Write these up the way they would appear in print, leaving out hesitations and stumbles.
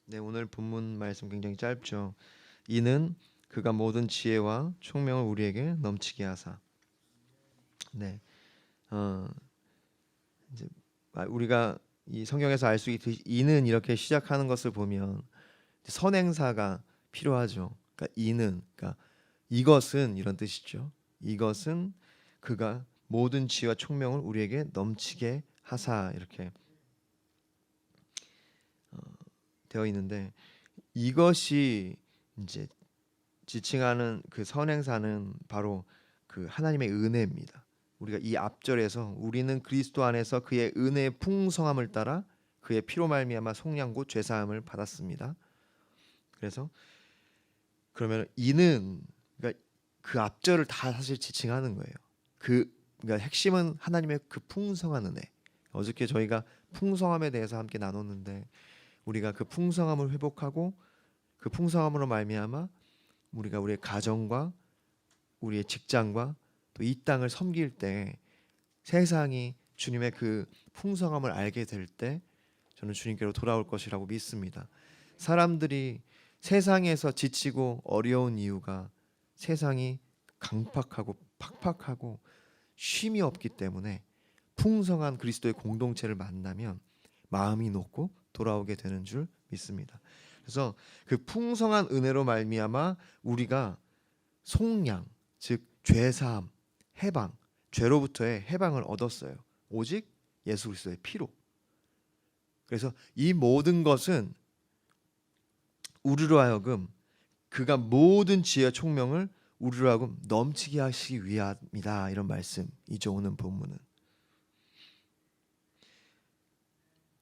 네, 오늘 본문 말씀 굉장히 짧죠. 이는 그가 모든 지혜와 총명을 우리에게 넘치게 하사. 네, 어, 이제 우리가 이 성경에서 알 수 있듯이 이는 이렇게 시작하는 것을 보면 선행사가 필요하죠. 그러니까 이는, 그러니까 이것은 이런 뜻이죠. 이것은 그가 모든 지혜와 총명을 우리에게 넘치게 하사 이렇게 되어 있는데 이것이 이제 지칭하는 그 선행사는 바로 그 하나님의 은혜입니다. 우리가 이 앞절에서 우리는 그리스도 안에서 그의 은혜의 풍성함을 따라 그의 피로 말미암아 속량 곧 죄 사함을 받았습니다. 그래서 그러면 이는, 그러니까 그 앞절을 다 사실 지칭하는 거예요. 그러니까 핵심은 하나님의 그 풍성한 은혜. 어저께 저희가 풍성함에 대해서 함께 나눴는데 우리가 그 풍성함을 회복하고 그 풍성함으로 말미암아 우리가 우리의 가정과 우리의 직장과 또 이 땅을 섬길 때 세상이 주님의 그 풍성함을 알게 될 때 저는 주님께로 돌아올 것이라고 믿습니다. 사람들이 세상에서 지치고 어려운 이유가 세상이 강팍하고 팍팍하고 쉼이 없기 때문에 풍성한 그리스도의 공동체를 만나면 마음이 녹고 돌아오게 되는 줄 믿습니다. 그래서 그 풍성한 은혜로 말미암아 우리가 속량, 즉 죄사함, 해방, 죄로부터의 해방을 얻었어요. 오직 예수 그리스도의 피로. 그래서 이 모든 것은 우리로 하여금 그가 모든 지혜와 총명을 우리로 하여금 넘치게 하시기 위함이다. 이런 말씀이죠. 오늘 본문은.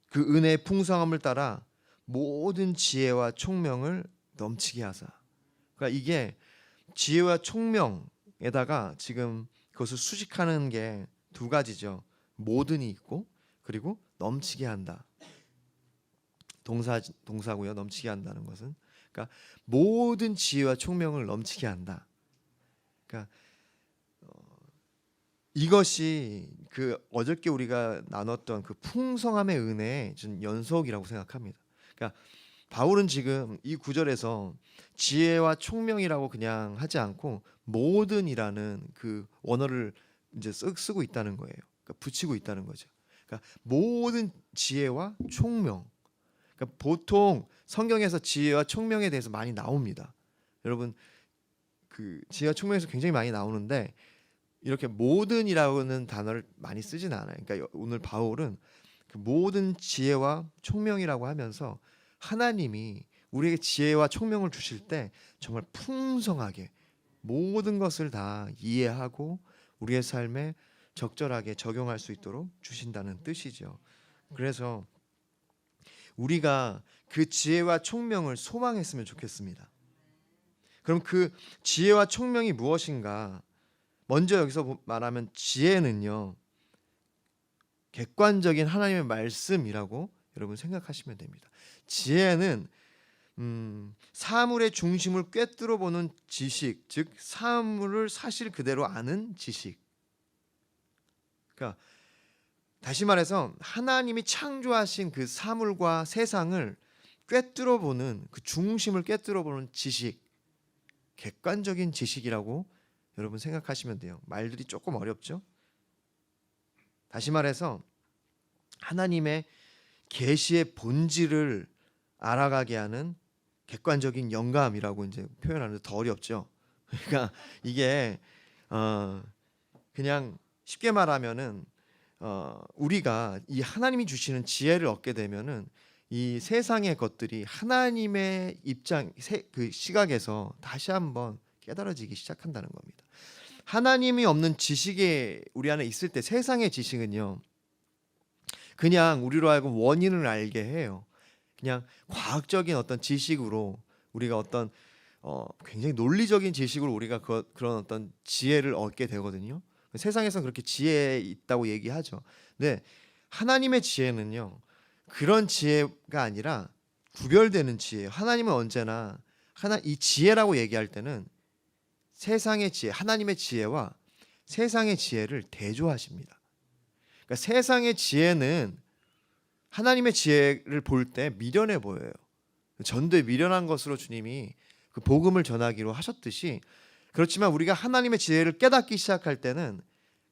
그 은혜의 풍성함을 따라 모든 지혜와 총명을 넘치게 하사. 그러니까 이게 지혜와 총명에다가 지금 그것을 수식하는 게 두 가지죠. 모든이 있고 그리고 넘치게 한다. 동사고요. 넘치게 한다는 것은 그러니까 모든 지혜와 총명을 넘치게 한다. 그러니까 이것이 그 어저께 우리가 나눴던 그 풍성함의 은혜의 좀 연속이라고 생각합니다. 그러니까 바울은 지금 이 구절에서 지혜와 총명이라고 그냥 하지 않고 모든이라는 그 원어를 이제 쓰고 있다는 거예요. 그러니까 붙이고 있다는 거죠. 그러니까 모든 지혜와 총명. 그러니까 보통 성경에서 지혜와 총명에 대해서 많이 나옵니다. 여러분 그 지혜와 총명에서 굉장히 많이 나오는데 이렇게 모든이라는 단어를 많이 쓰진 않아요. 그러니까 오늘 바울은 그 모든 지혜와 총명이라고 하면서 하나님이 우리에게 지혜와 총명을 주실 때 정말 풍성하게 모든 것을 다 이해하고 우리의 삶에 적절하게 적용할 수 있도록 주신다는 뜻이죠. 그래서 우리가 그 지혜와 총명을 소망했으면 좋겠습니다. 그럼 그 지혜와 총명이 무엇인가? 먼저 여기서 말하면 지혜는요, 객관적인 하나님의 말씀이라고 여러분 생각하시면 됩니다. 지혜는 사물의 중심을 꿰뚫어 보는 지식, 즉 사물을 사실 그대로 아는 지식. 그러니까 다시 말해서 하나님이 창조하신 그 사물과 세상을 꿰뚫어 보는 그 중심을 꿰뚫어 보는 지식, 객관적인 지식이라고 여러분 생각하시면 돼요. 말들이 조금 어렵죠? 다시 말해서 하나님의 계시의 본질을 알아가게 하는 객관적인 영감이라고 이제 표현하는데 더 어렵죠. 그러니까 이게 그냥 쉽게 말하면은 우리가 이 하나님이 주시는 지혜를 얻게 되면은 이 세상의 것들이 하나님의 그 시각에서 다시 한번 깨달아지기 시작한다는 겁니다. 하나님이 없는 지식이 우리 안에 있을 때 세상의 지식은요, 그냥 우리로 하여금 원인을 알게 해요. 그냥 과학적인 어떤 지식으로 우리가 어떤 굉장히 논리적인 지식으로 우리가 그런 어떤 지혜를 얻게 되거든요. 세상에서는 그렇게 지혜 있다고 얘기하죠. 근데 하나님의 지혜는요, 그런 지혜가 아니라 구별되는 지혜예요. 하나님은 언제나 이 지혜라고 얘기할 때는 세상의 지혜, 하나님의 지혜와 세상의 지혜를 대조하십니다. 그러니까 세상의 지혜는 하나님의 지혜를 볼 때 미련해 보여요. 전도에 미련한 것으로 주님이 그 복음을 전하기로 하셨듯이, 그렇지만 우리가 하나님의 지혜를 깨닫기 시작할 때는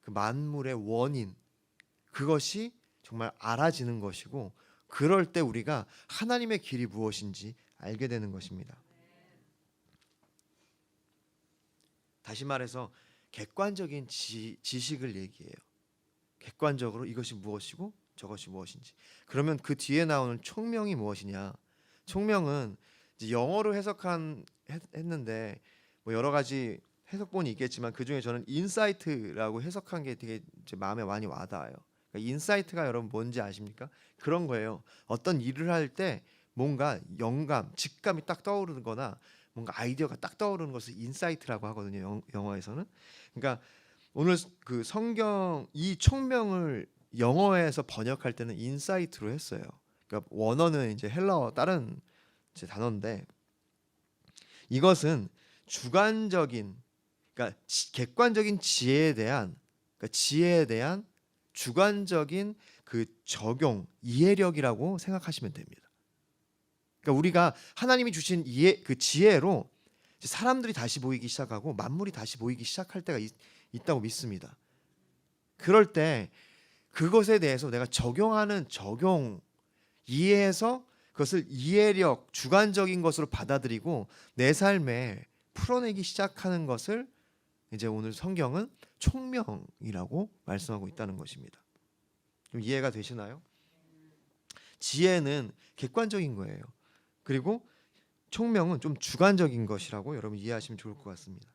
그 만물의 원인, 그것이 정말 알아지는 것이고, 그럴 때 우리가 하나님의 길이 무엇인지 알게 되는 것입니다. 다시 말해서 객관적인 지식을 얘기해요. 객관적으로 이것이 무엇이고 저것이 무엇인지. 그러면 그 뒤에 나오는 총명이 무엇이냐? 총명은 이제 영어로 했는데 뭐 여러 가지 해석본이 있겠지만, 그 중에 저는 인사이트라고 해석한 게 되게 제 마음에 많이 와닿아요. 그러니까 인사이트가 여러분 뭔지 아십니까? 그런 거예요. 어떤 일을 할 때 뭔가 영감, 직감이 딱 떠오르거나 뭔가 아이디어가 딱 떠오르는 것을 인사이트라고 하거든요. 영어에서는. 그러니까 오늘 그 성경 이 총명을 영어에서 번역할 때는 인사이트로 했어요. 그러니까 원어는 이제 헬라어 다른 이제 단어인데, 이것은 주관적인, 그러니까 객관적인 지혜에 대한, 그러니까 지혜에 대한 주관적인 그 적용, 이해력이라고 생각하시면 됩니다. 그러니까 우리가 하나님이 주신 그 지혜로 사람들이 다시 보이기 시작하고 만물이 다시 보이기 시작할 때가 있다고 믿습니다. 그럴 때 그것에 대해서 내가 적용, 이해해서 그것을 이해력, 주관적인 것으로 받아들이고 내 삶에 풀어내기 시작하는 것을 이제 오늘 성경은 총명이라고 말씀하고 있다는 것입니다. 좀 이해가 되시나요? 지혜는 객관적인 거예요. 그리고 총명은 좀 주관적인 것이라고 여러분 이해하시면 좋을 것 같습니다.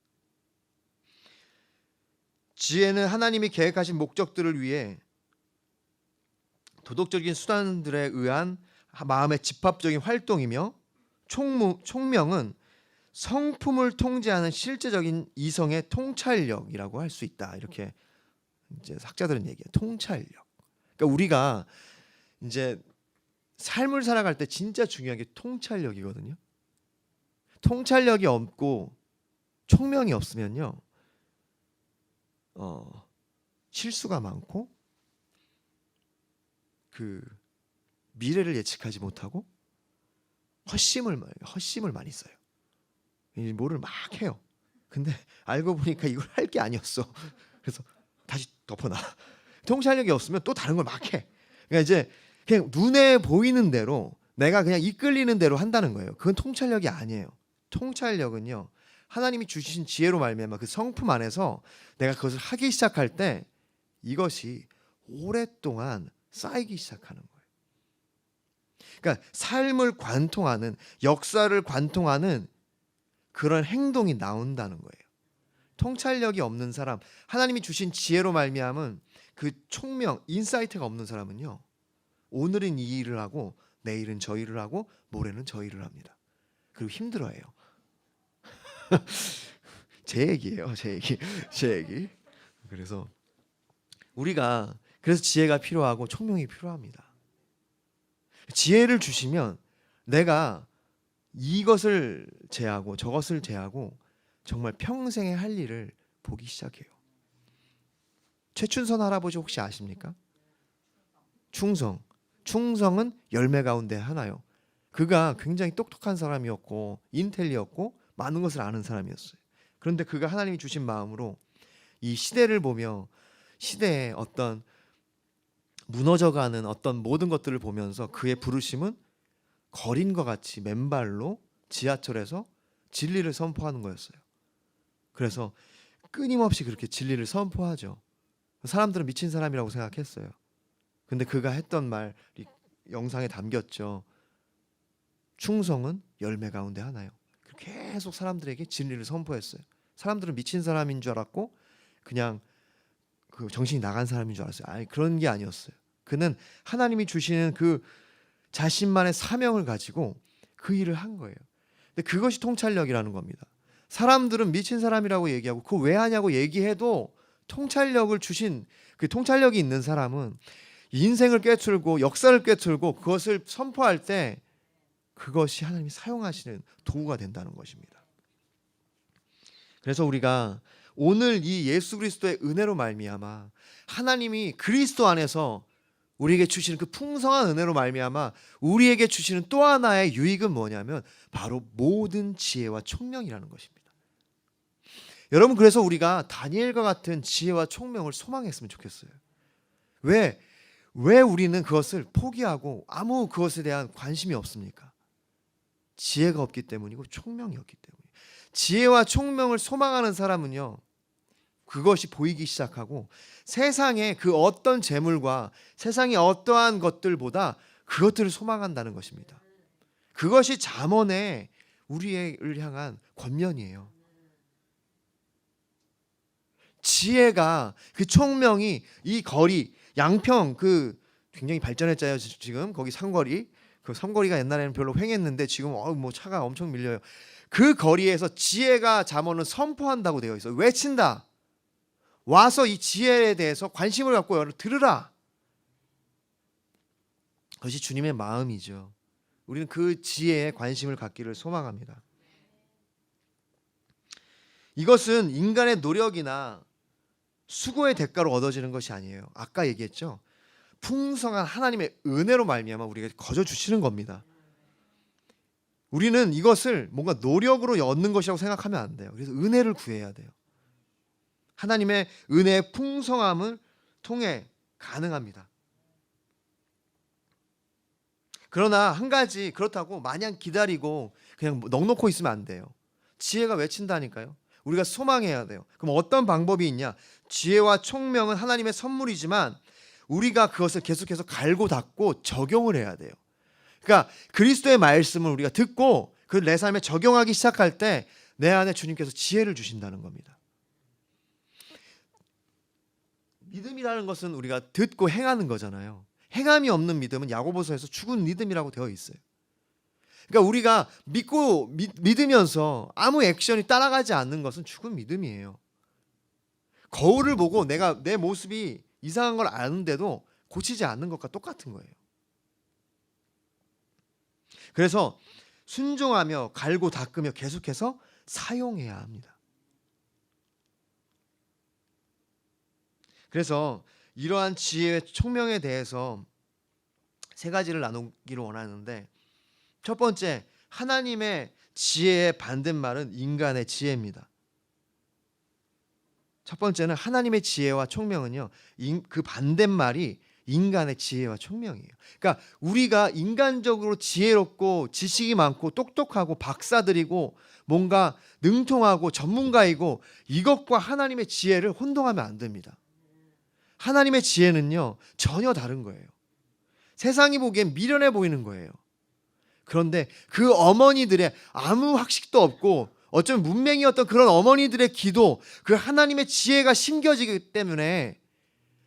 지혜는 하나님이 계획하신 목적들을 위해 도덕적인 수단들에 의한 마음의 집합적인 활동이며, 총명은 성품을 통제하는 실제적인 이성의 통찰력이라고 할 수 있다. 이렇게 이제 학자들은 얘기해요. 통찰력. 그러니까 우리가 이제 삶을 살아갈 때 진짜 중요한 게 통찰력이거든요. 통찰력이 없고 총명이 없으면요, 실수가 많고 그 미래를 예측하지 못하고 헛심을 많이 써요. 뭐를 막 해요. 근데 알고 보니까 이걸 할 게 아니었어. 그래서 다시 덮어놔. 통찰력이 없으면 또 다른 걸 막 해. 그러니까 이제 그냥 눈에 보이는 대로, 내가 그냥 이끌리는 대로 한다는 거예요. 그건 통찰력이 아니에요. 통찰력은요, 하나님이 주신 지혜로 말미암아 그 성품 안에서 내가 그것을 하기 시작할 때 이것이 오랫동안 쌓이기 시작하는 거예요. 그러니까 삶을 관통하는, 역사를 관통하는 그런 행동이 나온다는 거예요. 통찰력이 없는 사람, 하나님이 주신 지혜로 말미암은 그 총명, 인사이트가 없는 사람은요, 오늘은 이 일을 하고 내일은 저 일을 하고 모레는 저 일을 합니다. 그리고 힘들어해요. 제 얘기예요, 제 얘기. 그래서 지혜가 필요하고 총명이 필요합니다. 지혜를 주시면 내가 이것을 제하고 저것을 제하고 정말 평생에 할 일을 보기 시작해요. 최춘선 할아버지 혹시 아십니까? 충성은 열매 가운데 하나요. 그가 굉장히 똑똑한 사람이었고 인텔리였고 많은 것을 아는 사람이었어요. 그런데 그가 하나님이 주신 마음으로 이 시대를 보며 시대의 어떤 무너져가는 어떤 모든 것들을 보면서 그의 부르심은 거린과 같이 맨발로 지하철에서 진리를 선포하는 거였어요. 그래서 끊임없이 그렇게 진리를 선포하죠. 사람들은 미친 사람이라고 생각했어요. 근데 그가 했던 말이 영상에 담겼죠. 충성은 열매 가운데 하나요. 계속 사람들에게 진리를 선포했어요. 사람들은 미친 사람인 줄 알았고 그냥 그 정신이 나간 사람인 줄 알았어요. 아니, 그런 게 아니었어요. 그는 하나님이 주시는 그 자신만의 사명을 가지고 그 일을 한 거예요. 근데 그것이 통찰력이라는 겁니다. 사람들은 미친 사람이라고 얘기하고 그거 왜 하냐고 얘기해도 통찰력을 주신 그 통찰력이 있는 사람은 인생을 꿰뚫고 역사를 꿰뚫고 그것을 선포할 때 그것이 하나님이 사용하시는 도구가 된다는 것입니다. 그래서 우리가 오늘 이 예수 그리스도의 은혜로 말미암아 하나님이 그리스도 안에서 우리에게 주시는 그 풍성한 은혜로 말미암아 우리에게 주시는 또 하나의 유익은 뭐냐면 바로 모든 지혜와 총명이라는 것입니다. 여러분, 그래서 우리가 다니엘과 같은 지혜와 총명을 소망했으면 좋겠어요. 왜 우리는 그것을 포기하고 아무 그것에 대한 관심이 없습니까? 지혜가 없기 때문이고 총명이 없기 때문이에요. 지혜와 총명을 소망하는 사람은요, 그것이 보이기 시작하고 세상의 그 어떤 재물과 세상의 어떠한 것들보다 그것들을 소망한다는 것입니다. 그것이 잠언의 우리를 향한 권면이에요. 지혜가, 그 총명이, 이 거리 양평, 그 굉장히 발전했잖아요. 지금 거기 삼거리, 그 삼거리가 옛날에는 별로 횡했는데 지금 뭐 차가 엄청 밀려요. 그 거리에서 지혜가 잠언은 선포한다고 되어 있어요. 외친다. 와서 이 지혜에 대해서 관심을 갖고 들으라. 그것이 주님의 마음이죠. 우리는 그 지혜에 관심을 갖기를 소망합니다. 이것은 인간의 노력이나 수고의 대가로 얻어지는 것이 아니에요. 아까 얘기했죠. 풍성한 하나님의 은혜로 말미암아 우리에게 거저 주시는 겁니다. 우리는 이것을 뭔가 노력으로 얻는 것이라고 생각하면 안 돼요. 그래서 은혜를 구해야 돼요. 하나님의 은혜의 풍성함을 통해 가능합니다. 그러나 한 가지, 그렇다고 마냥 기다리고 그냥 넋놓고 있으면 안 돼요. 지혜가 외친다니까요. 우리가 소망해야 돼요. 그럼 어떤 방법이 있냐? 지혜와 총명은 하나님의 선물이지만 우리가 그것을 계속해서 갈고 닦고 적용을 해야 돼요. 그러니까 그리스도의 말씀을 우리가 듣고 그 내 삶에 적용하기 시작할 때 내 안에 주님께서 지혜를 주신다는 겁니다. 믿음이라는 것은 우리가 듣고 행하는 거잖아요. 행함이 없는 믿음은 야고보서에서 죽은 믿음이라고 되어 있어요. 그러니까 우리가 믿으면서 아무 액션이 따라가지 않는 것은 죽은 믿음이에요. 거울을 보고 내가 내 모습이 이상한 걸 아는데도 고치지 않는 것과 똑같은 거예요. 그래서 순종하며 갈고 닦으며 계속해서 사용해야 합니다. 그래서 이러한 지혜의 총명에 대해서 세 가지를 나누기를 원하는데, 첫 번째, 하나님의 지혜의 반대말은 인간의 지혜입니다. 첫 번째는 하나님의 지혜와 총명은요, 그 반대말이 인간의 지혜와 총명이에요. 그러니까 우리가 인간적으로 지혜롭고 지식이 많고 똑똑하고 박사들이고 뭔가 능통하고 전문가이고 이것과 하나님의 지혜를 혼동하면 안 됩니다. 하나님의 지혜는요, 전혀 다른 거예요. 세상이 보기엔 미련해 보이는 거예요. 그런데 그 어머니들의 아무 학식도 없고 어쩌면 문맹이었던 그런 어머니들의 기도, 그 하나님의 지혜가 심겨지기 때문에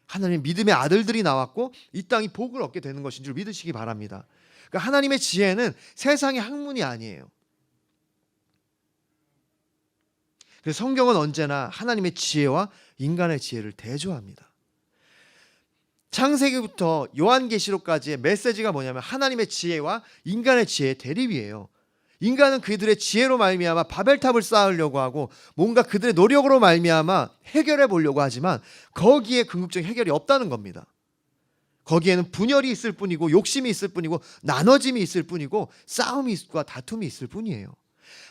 하나님의 믿음의 아들들이 나왔고 이 땅이 복을 얻게 되는 것인 줄 믿으시기 바랍니다. 그러니까 하나님의 지혜는 세상의 학문이 아니에요. 그래서 성경은 언제나 하나님의 지혜와 인간의 지혜를 대조합니다. 창세기부터 요한계시록까지의 메시지가 뭐냐면 하나님의 지혜와 인간의 지혜의 대립이에요. 인간은 그들의 지혜로 말미암아 바벨탑을 쌓으려고 하고 뭔가 그들의 노력으로 말미암아 해결해 보려고 하지만 거기에 궁극적인 해결이 없다는 겁니다. 거기에는 분열이 있을 뿐이고 욕심이 있을 뿐이고 나눠짐이 있을 뿐이고 싸움이 있고 다툼이 있을 뿐이에요.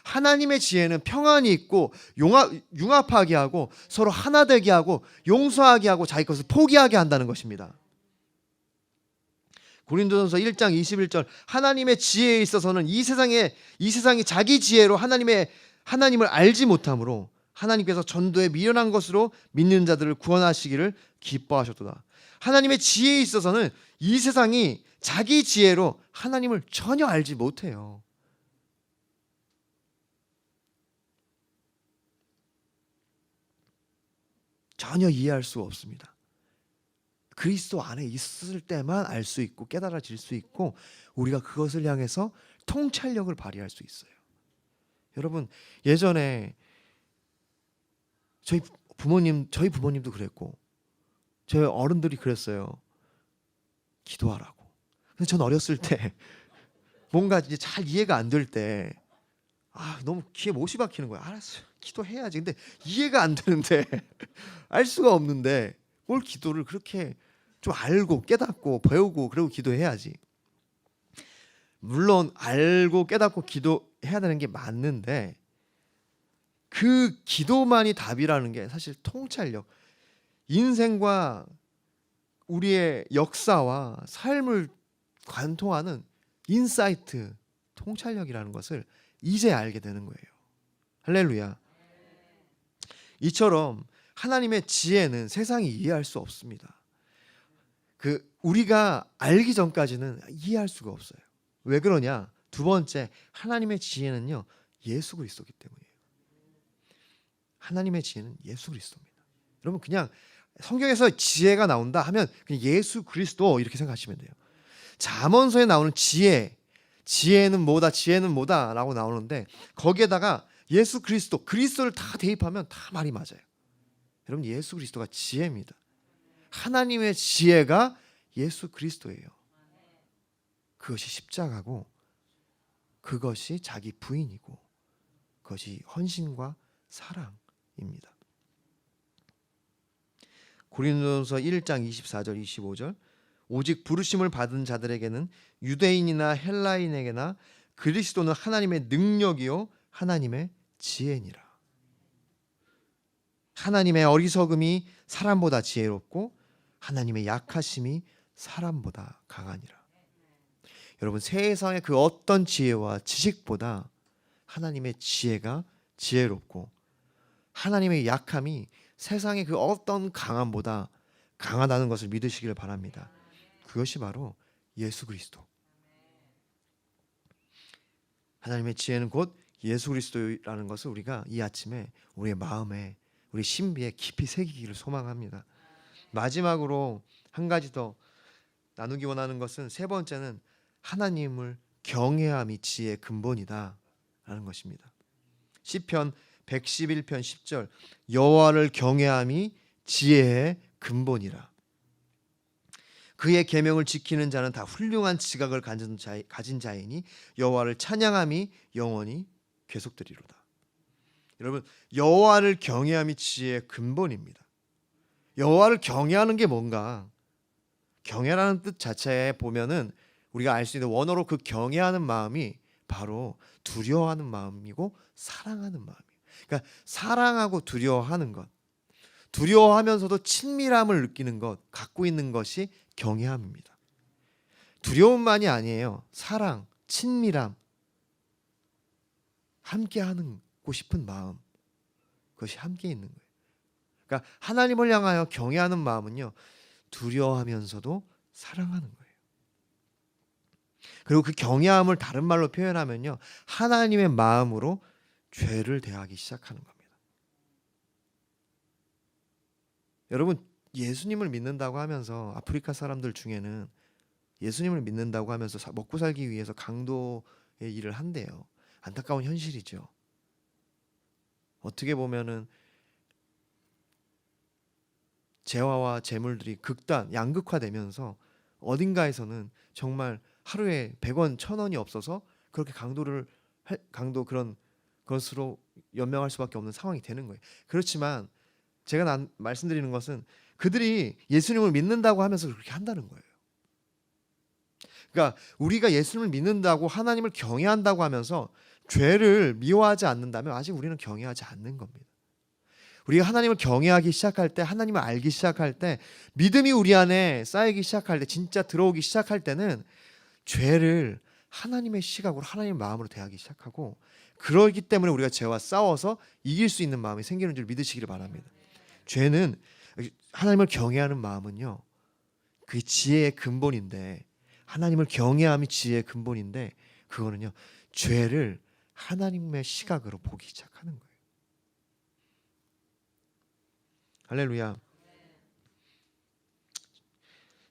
하나님의 지혜는 평안이 있고 융합하게 하고 서로 하나 되게 하고 용서하게 하고 자기 것을 포기하게 한다는 것입니다. 고린도전서 1장 21절, 하나님의 지혜에 있어서는 이 세상이 자기 지혜로 하나님을 알지 못하므로 하나님께서 전도에 미련한 것으로 믿는 자들을 구원하시기를 기뻐하셨도다. 하나님의 지혜에 있어서는 이 세상이 자기 지혜로 하나님을 전혀 알지 못해요. 전혀 이해할 수 없습니다. 그리스도 안에 있을 때만 알 수 있고 깨달아질 수 있고 우리가 그것을 향해서 통찰력을 발휘할 수 있어요. 여러분, 예전에 저희 부모님도 그랬고 저희 어른들이 그랬어요. 기도하라고. 근데 전 어렸을 때 뭔가 이제 잘 이해가 안 될 때 너무 귀에 못이 박히는 거야. 알았어요. 기도해야지. 근데 이해가 안 되는데 알 수가 없는데 뭘 기도를 그렇게 좀 알고 깨닫고 배우고 그리고 기도해야지. 물론 알고 깨닫고 기도해야 되는 게 맞는데 그 기도만이 답이라는 게 사실 통찰력, 인생과 우리의 역사와 삶을 관통하는 인사이트, 통찰력이라는 것을 이제 알게 되는 거예요. 할렐루야. 이처럼 하나님의 지혜는 세상이 이해할 수 없습니다. 우리가 알기 전까지는 이해할 수가 없어요. 왜 그러냐? 두 번째, 하나님의 지혜는요, 예수 그리스도이기 때문이에요. 하나님의 지혜는 예수 그리스도입니다. 여러분 그냥 성경에서 지혜가 나온다 하면 그냥 예수 그리스도 이렇게 생각하시면 돼요. 잠언서에 나오는 지혜는 뭐다 라고 나오는데 거기에다가 예수 그리스도, 그리스도를 다 대입하면 다 말이 맞아요. 여러분 예수 그리스도가 지혜입니다. 하나님의 지혜가 예수 그리스도예요. 그것이 십자가고 그것이 자기 부인이고 그것이 헌신과 사랑입니다. 고린도전서 1장 24절 25절 오직 부르심을 받은 자들에게는 유대인이나 헬라인에게나 그리스도는 하나님의 능력이요 하나님의 지혜니라. 하나님의 어리석음이 사람보다 지혜롭고 하나님의 약하심이 사람보다 강하니라. 여러분 세상의 그 어떤 지혜와 지식보다 하나님의 지혜가 지혜롭고 하나님의 약함이 세상의 그 어떤 강함보다 강하다는 것을 믿으시기를 바랍니다. 그것이 바로 예수 그리스도. 하나님의 지혜는 곧 예수 그리스도라는 것을 우리가 이 아침에 우리의 마음에 우리 신비에 깊이 새기기를 소망합니다. 마지막으로 한 가지 더 나누기 원하는 것은 세 번째는 하나님을 경외함이 지혜의 근본이다 라는 것입니다. 시편 111편 10절 여호와를 경외함이 지혜의 근본이라. 그의 계명을 지키는 자는 다 훌륭한 지각을 가진 자이니 여호와를 찬양함이 영원히 계속되리로다. 여러분 여호와를 경외함이 지혜의 근본입니다. 여호와를 경외하는 게 뭔가? 경외라는 뜻 자체에 보면은 우리가 알 수 있는 원어로 그 경외하는 마음이 바로 두려워하는 마음이고 사랑하는 마음이에요. 그러니까 사랑하고 두려워하는 것, 두려워하면서도 친밀함을 느끼는 것, 갖고 있는 것이 경외함입니다. 두려움만이 아니에요. 사랑, 친밀함, 함께하고 싶은 마음, 그것이 함께 있는 거예요. 그러니까 하나님을 향하여 경외하는 마음은요, 두려워하면서도 사랑하는 거예요. 그리고 그 경외함을 다른 말로 표현하면요, 하나님의 마음으로 죄를 대하기 시작하는 겁니다. 여러분 예수님을 믿는다고 하면서 아프리카 사람들 중에는 예수님을 믿는다고 하면서 먹고 살기 위해서 강도의 일을 한대요. 안타까운 현실이죠. 어떻게 보면은 재화와 재물들이 양극화되면서 어딘가에서는 정말 하루에 100원, 1000원이 없어서 그렇게 강도 그런 것으로 연명할 수밖에 없는 상황이 되는 거예요. 그렇지만 제가 말씀드리는 것은 그들이 예수님을 믿는다고 하면서 그렇게 한다는 거예요. 그러니까 우리가 예수님을 믿는다고 하나님을 경외한다고 하면서 죄를 미워하지 않는다면 아직 우리는 경외하지 않는 겁니다. 우리가 하나님을 경외하기 시작할 때, 하나님을 알기 시작할 때, 믿음이 우리 안에 쌓이기 시작할 때, 진짜 들어오기 시작할 때는 죄를 하나님의 시각으로, 하나님의 마음으로 대하기 시작하고, 그러기 때문에 우리가 죄와 싸워서 이길 수 있는 마음이 생기는 줄 믿으시기를 바랍니다. 죄는, 하나님을 경외하는 마음은요, 그 지혜의 근본인데, 하나님을 경외함이 지혜의 근본인데, 그거는요, 죄를 하나님의 시각으로 보기 시작하는 거예요. 할렐루야.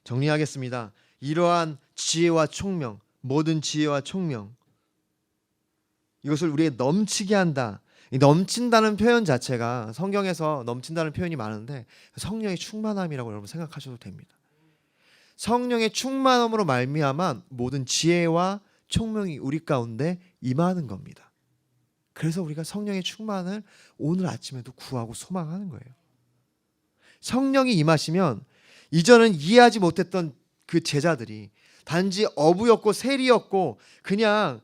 정리하겠습니다. 이러한 지혜와 총명, 모든 지혜와 총명, 이것을 우리에게 넘치게 한다. 이 넘친다는 표현 자체가 성경에서 넘친다는 표현이 많은데 성령의 충만함이라고 여러분 생각하셔도 됩니다. 성령의 충만함으로 말미암아 모든 지혜와 총명이 우리 가운데 임하는 겁니다. 그래서 우리가 성령의 충만을 오늘 아침에도 구하고 소망하는 거예요. 성령이 임하시면 이전은 이해하지 못했던 그 제자들이 단지 어부였고 세리였고 그냥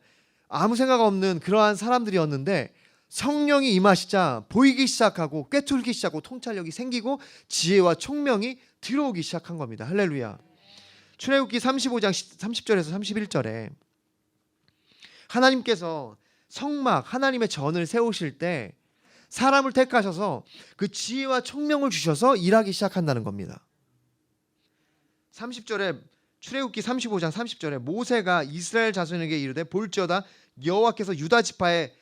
아무 생각 없는 그러한 사람들이었는데 성령이 임하시자 보이기 시작하고 꿰뚫기 시작하고 통찰력이 생기고 지혜와 총명이 들어오기 시작한 겁니다. 할렐루야. 출애굽기 35장 30절에서 31절에 하나님께서 성막 하나님의 전을 세우실 때 사람을 택하셔서 그 지혜와 총명을 주셔서 일하기 시작한다는 겁니다. 30절에 출애굽기 35장 30절에 모세가 이스라엘 자손에게 이르되 볼지어다 여호와께서 유다 지파의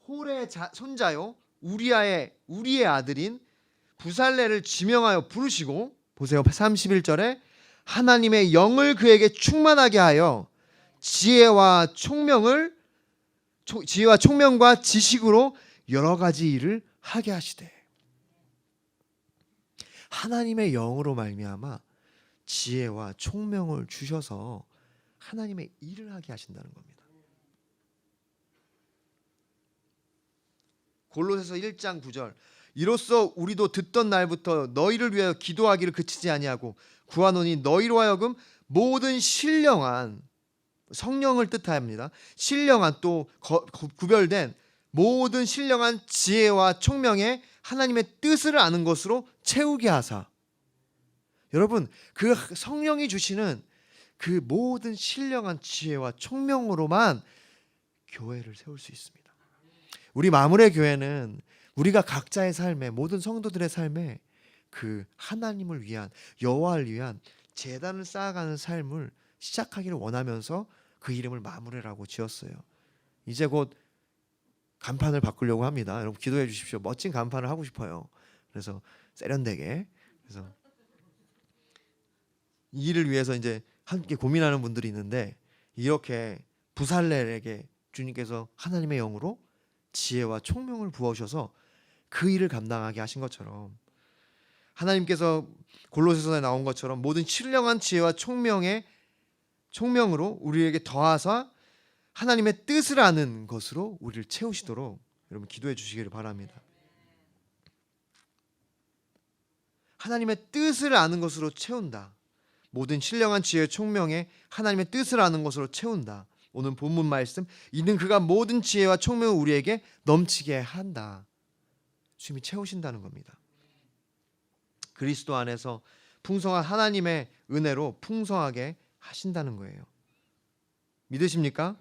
홀의 손자요 우리의 아들인 부살레를 지명하여 부르시고 보세요. 31절에 하나님의 영을 그에게 충만하게 하여 지혜와 총명과 지식으로 여러 가지 일을 하게 하시되 하나님의 영으로 말미암아 지혜와 총명을 주셔서 하나님의 일을 하게 하신다는 겁니다. 골로새서 1장 9절 이로써 우리도 듣던 날부터 너희를 위하여 기도하기를 그치지 아니하고 구하노니 너희로 하여금 모든 신령한 성령을 뜻합니다. 신령한 또 구별된 모든 신령한 지혜와 총명에 하나님의 뜻을 아는 것으로 채우게 하사. 여러분 그 성령이 주시는 그 모든 신령한 지혜와 총명으로만 교회를 세울 수 있습니다. 우리 마물의 교회는 우리가 각자의 삶에 모든 성도들의 삶에 그 하나님을 위한 여호와를 위한 제단을 쌓아가는 삶을 시작하기를 원하면서 그 이름을 마물회라고 지었어요. 이제 곧 간판을 바꾸려고 합니다. 여러분 기도해 주십시오. 멋진 간판을 하고 싶어요. 그래서 세련되게. 그래서 이 일을 위해서 이제 함께 고민하는 분들이 있는데 이렇게 부살렐에게 주님께서 하나님의 영으로 지혜와 총명을 부어주셔서 그 일을 감당하게 하신 것처럼 하나님께서 골로새서에 나온 것처럼 모든 신령한 지혜와 총명으로 우리에게 더하사 하나님의 뜻을 아는 것으로 우리를 채우시도록 여러분 기도해 주시기를 바랍니다. 하나님의 뜻을 아는 것으로 채운다. 모든 신령한 지혜와 총명에 하나님의 뜻을 아는 것으로 채운다. 오늘 본문 말씀 이는 그가 모든 지혜와 총명을 우리에게 넘치게 한다. 주님이 채우신다는 겁니다. 그리스도 안에서 풍성한 하나님의 은혜로 풍성하게 하신다는 거예요. 믿으십니까?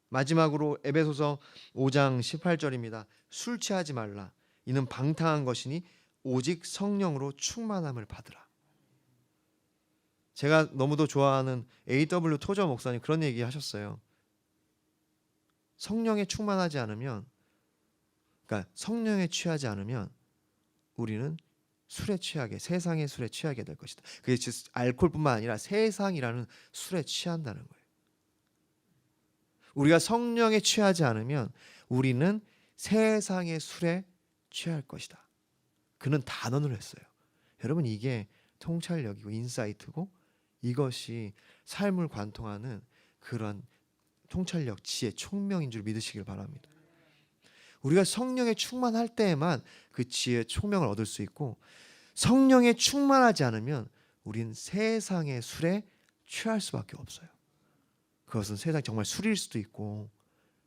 마지막으로 에베소서 5장 18절입니다. 술 취하지 말라. 이는 방탕한 것이니 오직 성령으로 충만함을 받으라. 제가 너무도 좋아하는 A.W. 토저 목사님 그런 얘기 하셨어요. 성령에 충만하지 않으면, 그러니까 성령에 취하지 않으면 우리는 술에 취하게, 세상의 술에 취하게 될 것이다. 그게 즉 알코올뿐만 아니라 세상이라는 술에 취한다는 거예요. 우리가 성령에 취하지 않으면 우리는 세상의 술에 취할 것이다. 그는 단언을 했어요. 여러분 이게 통찰력이고 인사이트고 이것이 삶을 관통하는 그런 통찰력, 지혜, 총명인 줄 믿으시길 바랍니다. 우리가 성령에 충만할 때에만 그 지혜, 총명을 얻을 수 있고 성령에 충만하지 않으면 우린 세상의 술에 취할 수밖에 없어요. 그것은 세상 정말 술일 수도 있고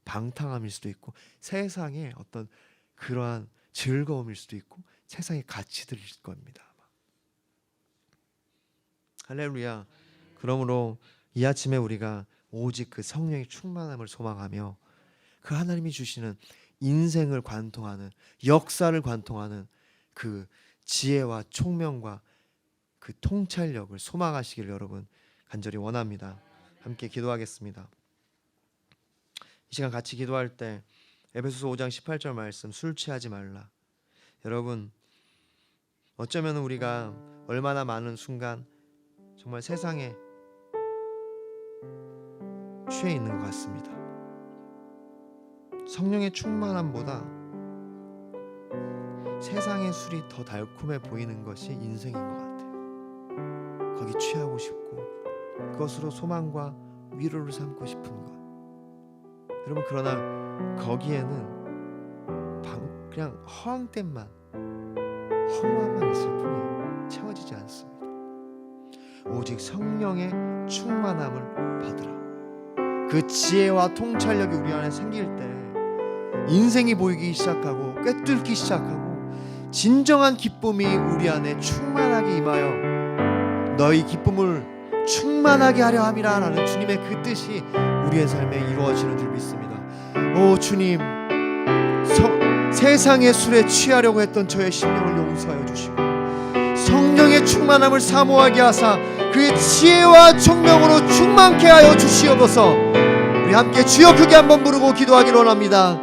방탕함일 수도 있고 세상의 어떤 그러한 즐거움일 수도 있고 세상의 가치들일 겁니다. 할렐루야. 그러므로 이 아침에 우리가 오직 그 성령의 충만함을 소망하며 그 하나님이 주시는 인생을 관통하는 역사를 관통하는 그 지혜와 총명과 그 통찰력을 소망하시기를 여러분 간절히 원합니다. 함께 기도하겠습니다. 이 시간 같이 기도할 때 에베소서 5장 18절 말씀 술 취하지 말라. 여러분 어쩌면 우리가 얼마나 많은 순간 정말 세상에 취해 있는 것 같습니다. 성령의 충만함보다 세상의 술이 더 달콤해 보이는 것이 인생인 것 같아요. 거기 취하고 싶고 그것으로 소망과 위로를 삼고 싶은 것. 여러분 그러나 거기에는 그냥 허황됨만 허무함만 있을 뿐이에요. 채워지지 않습니다. 오직 성령의 충만함을 받으라. 그 지혜와 통찰력이 우리 안에 생길 때 인생이 보이기 시작하고 꿰뚫기 시작하고 진정한 기쁨이 우리 안에 충만하게 임하여 너희 기쁨을 충만하게 하려 함이라 라는 주님의 그 뜻이 우리의 삶에 이루어지는 줄 믿습니다. 오 주님, 세상의 술에 취하려고 했던 저의 심령을 용서하여 주시고 성령의 충만함을 사모하게 하사 그의 지혜와 총명으로 충만케 하여 주시옵소서. 우리 함께 주여 크게 한번 부르고 기도하기를 원합니다.